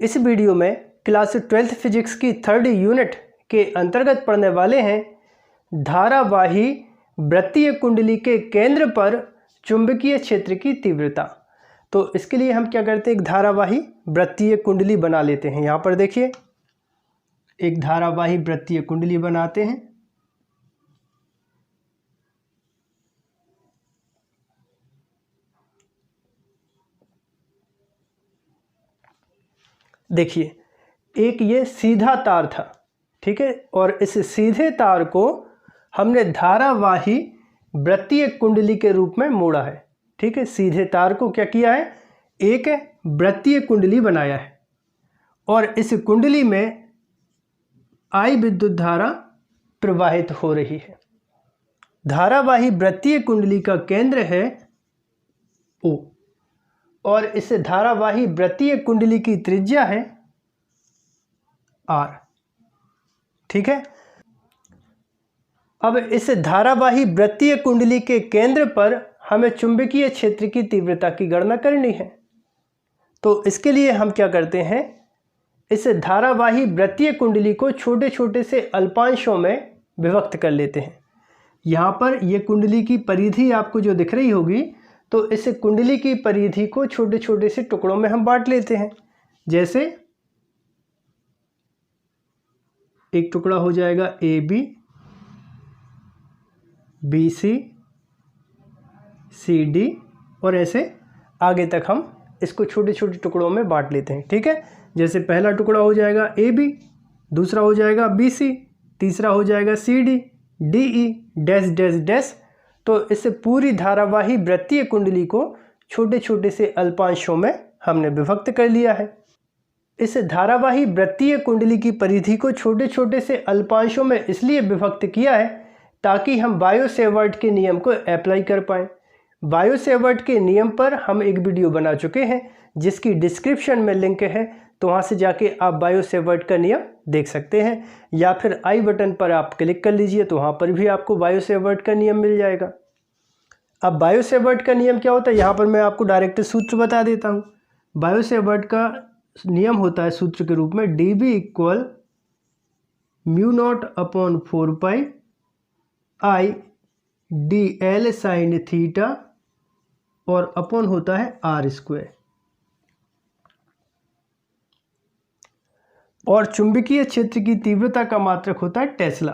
इस वीडियो में class 12th physics की 3rd यूनिट के अंतर्गत पढ़ने वाले हैं धारावाही वृत्तीय कुंडली के केंद्र पर चुंबकीय क्षेत्र की तीव्रता। तो इसके लिए हम क्या करते हैं, एक धारावाही वृत्तीय कुंडली बना लेते हैं। यहाँ पर देखिए एक धारावाही वृत्तीय कुंडली बनाते हैं। देखिए एक ये सीधा तार था, ठीक है, और इस सीधे तार को हमने धारावाही वृत्तीय कुंडली के रूप में मोड़ा है। ठीक है, सीधे तार को क्या किया है, एक वृत्तीय कुंडली बनाया है और इस कुंडली में I विद्युत धारा प्रवाहित हो रही है। धारावाही वृत्तीय कुंडली का केंद्र है O और इस धारावाही वृत्तीय कुंडली की त्रिज्या है R। ठीक है, अब इस धारावाही वृत्तीय कुंडली के केंद्र पर हमें चुंबकीय क्षेत्र की तीव्रता की गणना करनी है। तो इसके लिए हम क्या करते हैं, इस धारावाही वृत्तीय कुंडली को छोटे छोटे से अल्पांशों में विभक्त कर लेते हैं। यहाँ पर यह कुंडली की परिधि आपको जो दिख रही होगी, तो इस कुंडली की परिधि को छोटे छोटे से टुकड़ों में हम बांट लेते हैं। जैसे एक टुकड़ा हो जाएगा AB, BC, CD और ऐसे आगे तक हम इसको छोटे छोटे टुकड़ों में बांट लेते हैं। ठीक है, जैसे पहला टुकड़ा हो जाएगा AB, दूसरा हो जाएगा BC, तीसरा हो जाएगा CD, DE dash dash dash. तो इस पूरी धारावाही वृत्तीय कुंडली को छोटे छोटे से अल्पांशों में हमने विभक्त कर लिया है। इस धारावाही वृत्तीय कुंडली की परिधि को छोटे छोटे से अल्पांशों में इसलिए विभक्त किया है ताकि हम बायो-सेवर्ट के नियम को अप्लाई कर पाएँ। बायो-सेवर्ट के नियम पर हम एक वीडियो बना चुके हैं जिसकी डिस्क्रिप्शन में लिंक है, तो वहाँ से जाके आप बायो-सेवर्ट का नियम देख सकते हैं, या फिर आई बटन पर आप क्लिक कर लीजिए तो वहाँ पर भी आपको बायो-सेवर्ट का नियम मिल जाएगा। अब बायो-सेवर्ट का नियम क्या होता है, यहाँ पर मैं आपको डायरेक्ट सूत्र बता देता हूँ। बायो-सेवर्ट का नियम होता है सूत्र के रूप में dB equal μ0/4π I dl sine theta और अपॉन होता है R²। और चुंबकीय क्षेत्र की तीव्रता का मात्रक होता है टेस्ला।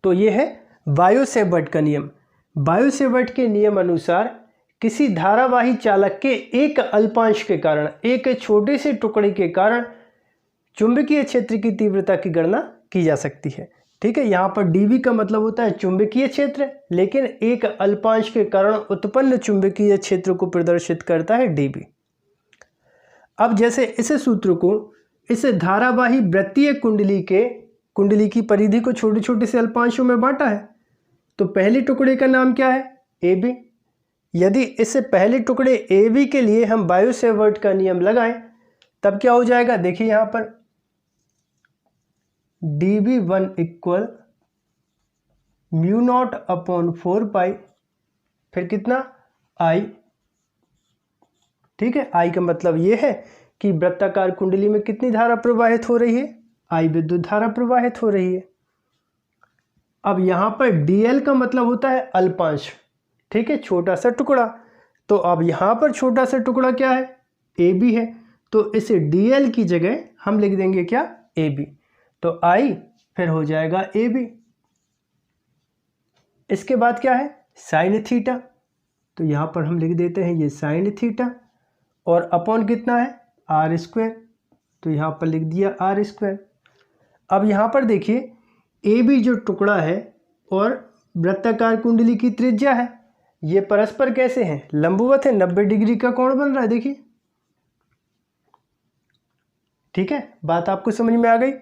तो यह है बायो-सेवर्ट का नियम। बायो-सेवर्ट के नियम अनुसार किसी धारावाही चालक के एक अल्पांश के कारण, एक छोटे से टुकड़े के कारण चुंबकीय क्षेत्र की तीव्रता की गणना की जा सकती है। ठीक है, यहाँ पर dV का मतलब होता है चुंबकीय क्षेत्र, लेकिन एक अल्पांश के कारण उत्पन्न चुंबकीय क्षेत्र को प्रदर्शित करता है dB। अब जैसे इस सूत्र को इस धारावाही वृत्तीय कुंडली की परिधि को छोटे छोटे से अल्पांशों में बांटा है, तो पहले टुकड़े का नाम क्या है, AB। यदि इस पहले टुकड़े AB के लिए हम बायो-सेवर्ट का नियम लगाएं तब क्या हो जाएगा, देखिए यहाँ पर dB1 इक्वल μ0/4π फिर कितना I। ठीक है, I का मतलब ये है कि वृत्ताकार कुंडली में कितनी धारा प्रवाहित हो रही है, I विद्युत धारा प्रवाहित हो रही है। अब यहाँ पर dl का मतलब होता है अल्पांश, ठीक है, छोटा सा टुकड़ा। तो अब यहाँ पर छोटा सा टुकड़ा क्या है, AB है, तो इस dl की जगह हम लिख देंगे क्या, AB। तो I फिर हो जाएगा AB। इसके बाद क्या है, साइन थीटा, तो यहाँ पर हम लिख देते हैं ये साइन थीटा और अपॉन कितना है, R², तो यहाँ पर लिख दिया R²। अब यहाँ पर देखिए AB जो टुकड़ा है और वृत्ताकार कुंडली की त्रिज्या है, ये परस्पर कैसे हैं, लंबवत है, 90 डिग्री का कोण बन रहा है, देखिए। ठीक है, बात आपको समझ में आ गई।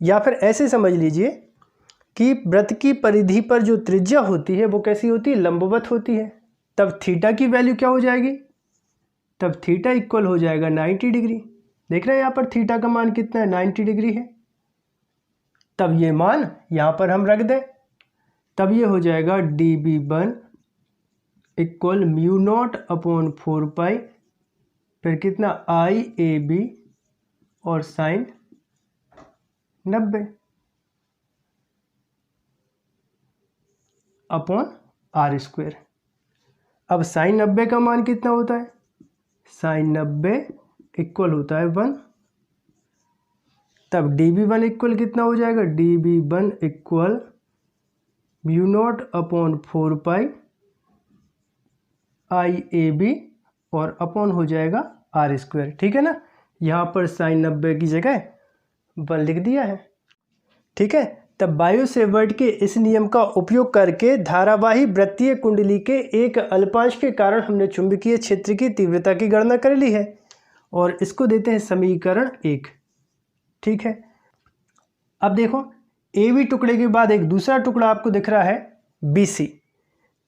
या फिर ऐसे समझ लीजिए कि वृत्त की परिधि पर जो त्रिज्या होती है वो कैसी होती है, लंबवत होती है। तब थीटा की वैल्यू क्या हो जाएगी, तब थीटा इक्वल हो जाएगा 90 डिग्री। देख रहे हैं यहाँ पर थीटा का मान कितना है, 90 डिग्री है। तब ये मान यहाँ पर हम रख दें, तब ये हो जाएगा dB1 equal mu naught upon 4 पाई, फिर कितना IAB और साइन 90 अपॉन R²। अब साइन 90 का मान कितना होता है? साइन 90 इक्वल होता है 1। तब dB1 इक्वल कितना हो जाएगा? dB1 equal mu naught upon 4 पाई IAB और अपॉन हो जाएगा R²। ठीक है ना, यहाँ पर साइन 90 की जगह 1 लिख दिया है। ठीक है, तब बायो सेवर्ट के इस नियम का उपयोग करके धारावाही वृत्तीय कुंडली के एक अल्पांश के कारण हमने चुंबकीय क्षेत्र की तीव्रता की गणना कर ली है और इसको देते हैं समीकरण 1। ठीक है, अब देखो AB टुकड़े के बाद एक दूसरा टुकड़ा आपको दिख रहा है BC।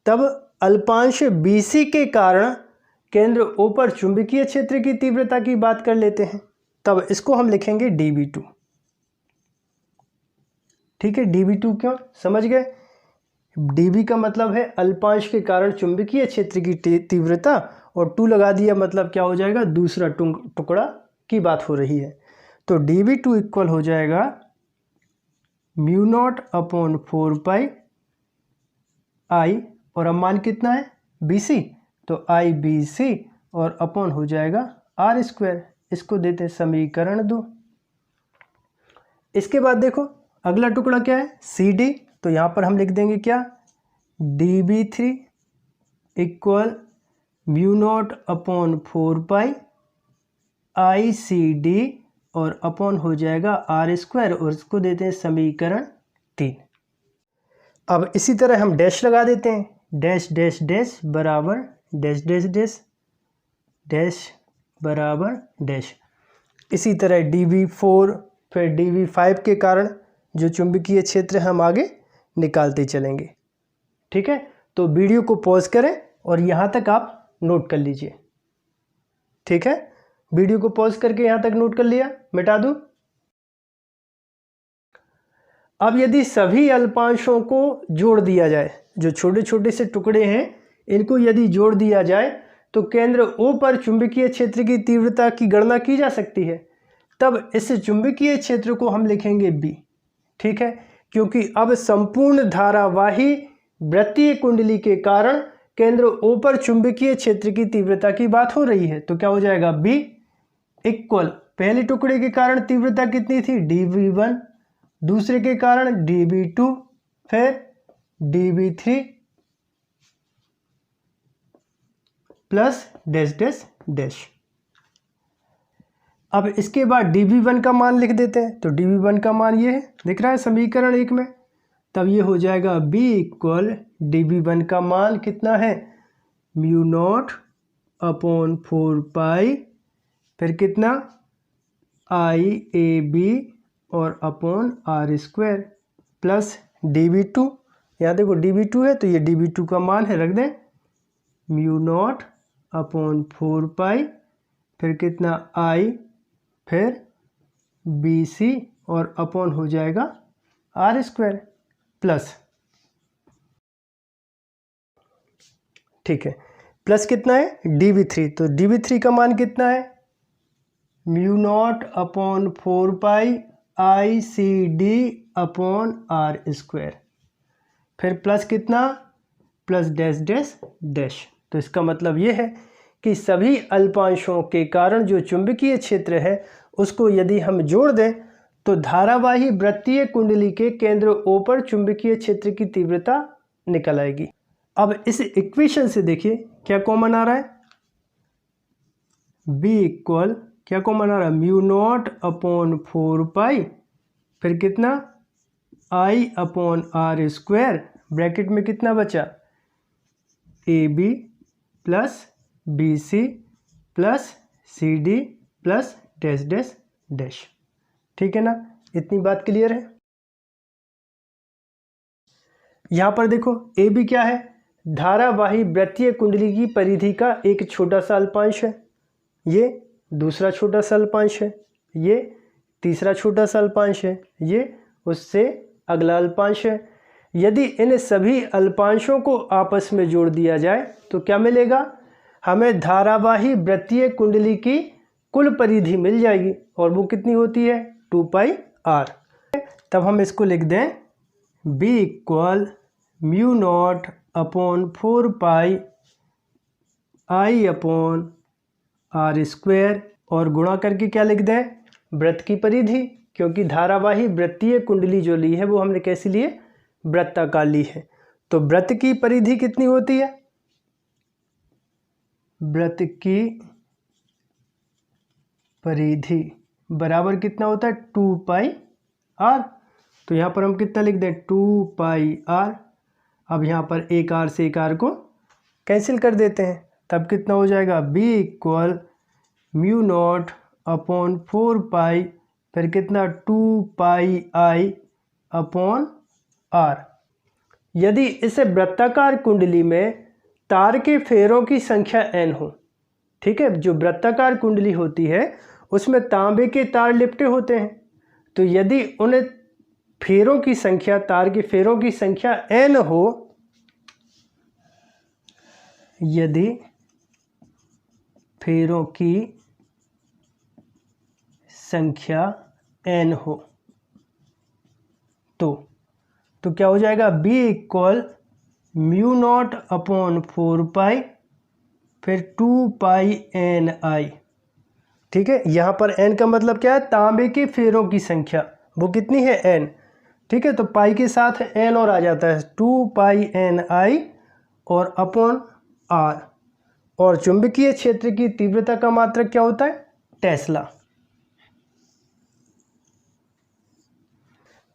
तब अल्पांश BC के कारण केंद्र O पर चुंबकीय क्षेत्र की तीव्रता की बात कर लेते हैं। तब इसको हम लिखेंगे dB2। ठीक है, dB2 क्यों, समझ गए? dB का मतलब है अल्पांश के कारण चुंबकीय क्षेत्र की तीव्रता और 2 लगा दिया, मतलब क्या हो जाएगा? दूसरा टुकड़ा की बात हो रही है। तो dB2 इक्वल हो जाएगा mu naught upon 4 pi I और अब मान कितना है? BC, तो IBC और अपॉन हो जाएगा R²। इसको देते हैं समीकरण 2। इसके बाद देखो अगला टुकड़ा क्या है? CD। तो यहाँ पर हम लिख देंगे क्या? dB3 equal mu naught upon 4 पाई ICD और अपॉन हो जाएगा R² और इसको देते हैं समीकरण 3। अब इसी तरह हम डैश लगा देते हैं, डैश डैश डैश बराबर डैश डैश डैश डैश बराबर डैश। इसी तरह dB4 फिर dB5 के कारण जो चुंबकीय क्षेत्र हम आगे निकालते चलेंगे। ठीक है, तो वीडियो को पॉज करें और यहाँ तक आप नोट कर लीजिए। ठीक है, वीडियो को पॉज करके यहाँ तक नोट कर लिया, मिटा दूँ। अब यदि सभी अल्पांशों को जोड़ दिया जाए, जो छोटे छोटे से टुकड़े हैं इनको यदि जोड़ दिया जाए तो केंद्र O पर चुंबकीय क्षेत्र की तीव्रता की गणना की जा सकती है। तब इस चुंबकीय क्षेत्र को हम लिखेंगे B। ठीक है, क्योंकि अब संपूर्ण धारावाही वृत्तीय कुंडली के कारण केंद्र O पर चुंबकीय क्षेत्र की तीव्रता की बात हो रही है। तो क्या हो जाएगा? B इक्वल पहले टुकड़े के कारण तीव्रता कितनी थी? dB1, दूसरे के कारण dB2, फिर dB3 plus dash dash dash. अब इसके बाद dB1 का मान लिख देते हैं। तो dB1 का मान ये है, दिख रहा है समीकरण 1 में। तब ये हो जाएगा B इक्वल dB1 का मान कितना है? म्यू नॉट अपॉन 4 पाई फिर कितना IAB और अपॉन R² प्लस dB2। यहाँ देखो dB2 है तो ये dB2 का मान है, रख दें म्यू नॉट अपॉन 4 पाई फिर कितना I फिर BC और अपॉन हो जाएगा R² प्लस, ठीक है, प्लस कितना है? dB3। तो dB3 का मान कितना है? म्यू नॉट अपॉन 4 पाई ICD अपॉन R²। फिर प्लस कितना? Plus dash dash dash. तो इसका मतलब ये है कि सभी अल्पांशों के कारण जो चुंबकीय क्षेत्र है उसको यदि हम जोड़ दें तो धारावाही वृत्तीय कुंडली के केंद्र O पर चुंबकीय क्षेत्र की तीव्रता निकल आएगी। अब इस इक्वेशन से देखिए क्या कॉमन आ रहा है? B इक्वल क्या कॉमन आ रहा है? म्यू नॉट अपॉन 4 पाई फिर कितना I अपॉन R² ब्रैकेट में कितना बचा? AB plus BC plus CD plus dash dash dash. ठीक है ना, इतनी बात क्लियर है। यहाँ पर देखो AB क्या है? धारावाही वृत्तीय कुंडली की परिधि का एक छोटा सा अल्पांश है, ये दूसरा छोटा सा अल्पांश है, ये तीसरा छोटा सा अल्पांश है, ये उससे अगला अल्पांश है। यदि इन सभी अल्पांशों को आपस में जोड़ दिया जाए तो क्या मिलेगा? हमें धारावाही वृत्तीय कुंडली की कुल परिधि मिल जाएगी और वो कितनी होती है? 2πr। तब हम इसको लिख दें B = μ0/4πI/r² और गुणा करके क्या लिख दें? वृत्त की परिधि, क्योंकि धारावाही वृत्तीय कुंडली जो ली है वो हमने कैसी ली है? वृत्ताकार ली है। तो वृत्त की परिधि कितनी होती है? वृत्त की परिधि बराबर कितना होता है? 2πr। तो यहाँ पर हम कितना लिख दें? 2πr। अब यहाँ पर एक r से एक r को कैंसिल कर देते हैं, तब कितना हो जाएगा? B = μ0/4π फिर कितना? 2πI/r। यदि इस वृत्ताकार कुंडली में तार के फेरों की संख्या n हो, ठीक है, जो वृत्ताकार कुंडली होती है उसमें तांबे के तार लिपटे होते हैं, तो यदि उन फेरों की संख्या, तार के फेरों की संख्या n हो, यदि फेरों की संख्या n हो तो क्या हो जाएगा? B = μ0/4π फिर 2πNI। ठीक है, यहाँ पर n का मतलब क्या है? तांबे के फेरों की संख्या, वो कितनी है? n। ठीक है, तो पाई के साथ n और आ जाता है 2πNI और अपॉन r। और चुंबकीय क्षेत्र की तीव्रता का मात्रक क्या होता है? टेस्ला।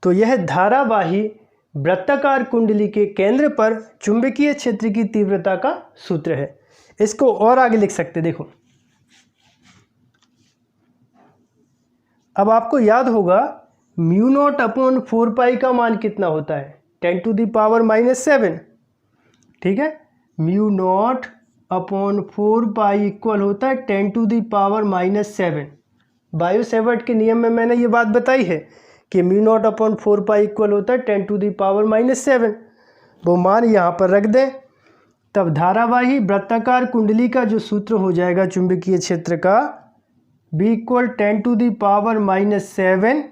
तो यह धारावाही वृत्ताकार कुंडली के केंद्र पर चुंबकीय क्षेत्र की तीव्रता का सूत्र है। इसको और आगे लिख सकते, देखो अब आपको याद होगा μ0/4π का मान कितना होता है? 10⁻⁻⁷। ठीक है, μ0/4π इक्वल होता है 10⁻⁻⁷। बायो सेवर्ट के नियम में मैंने ये बात बताई है कि μ0/4π इक्वल होता है 10⁻⁷। वो मान यहाँ पर रख दें, तब धारावाही वृत्ताकार कुंडली का जो सूत्र हो जाएगा चुंबकीय क्षेत्र का, B = 10⁻⁷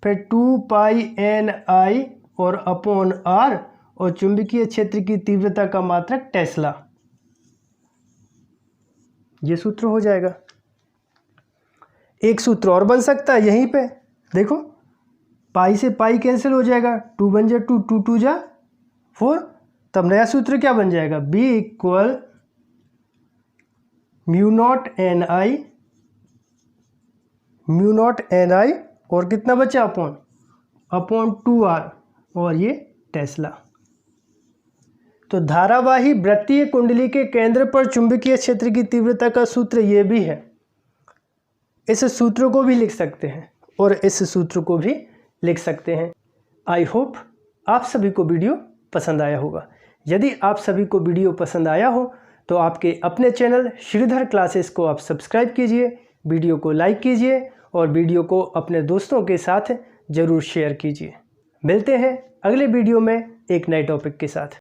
फिर 2πNI और अपॉन r और चुंबकीय क्षेत्र की तीव्रता का मात्रक टेस्ला। ये सूत्र हो जाएगा। एक सूत्र और बन सकता है यहीं पे, देखो पाई से पाई कैंसिल हो जाएगा, 2 बन जाए 2, 2 2 जा 4। तब नया सूत्र क्या बन जाएगा? B = μ0NI और कितना बचा? अपॉन 2r और ये टेस्ला। तो धारावाही वृत्तीय कुंडली के केंद्र पर चुंबकीय क्षेत्र की तीव्रता का सूत्र ये भी है। इस सूत्र को भी लिख सकते हैं और इस सूत्र को भी लिख सकते हैं। आई होप आप सभी को वीडियो पसंद आया होगा। यदि आप सभी को वीडियो पसंद आया हो तो आपके अपने चैनल श्रीधर क्लासेस को आप सब्सक्राइब कीजिए, वीडियो को लाइक कीजिए और वीडियो को अपने दोस्तों के साथ ज़रूर शेयर कीजिए। मिलते हैं अगले वीडियो में एक नए टॉपिक के साथ।